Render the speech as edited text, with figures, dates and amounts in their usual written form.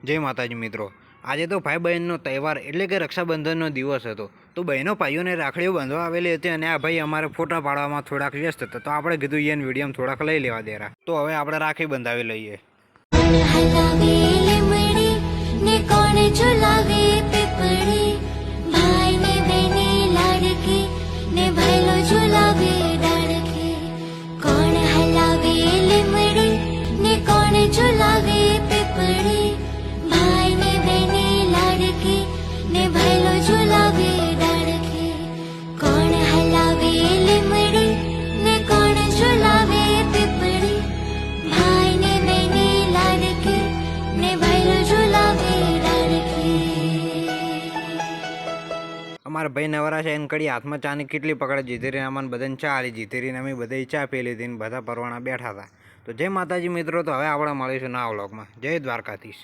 जय माताजी मित्रों, आज तो भाई बहन तहेवार एटले के रक्षाबंधन दिवस हतो। तो बहनों भाईओं ने राखड़ीओ बांधवा आवेली हती अने आ भाई अमारे फोटा पाड़वामां थोड़ाक व्यस्त हता, तो आपणे कीधुं एन विडियोमां थोड़ाक लई लेवा देरा। तो हवे आपणे राखी बंधावी लईए। अमारा भाई नवरा है कड़ी हाथ में चा किटली पकड़े जीती रही अमन बधाने चा आली जीती रही अमी बधाई चा पी लीधी बधा परवाना बैठा था। तो जय माताजी मित्रों, तो हवे आपणे मळीशुं नवा व्लॉग में। जय द्वारकाधीश।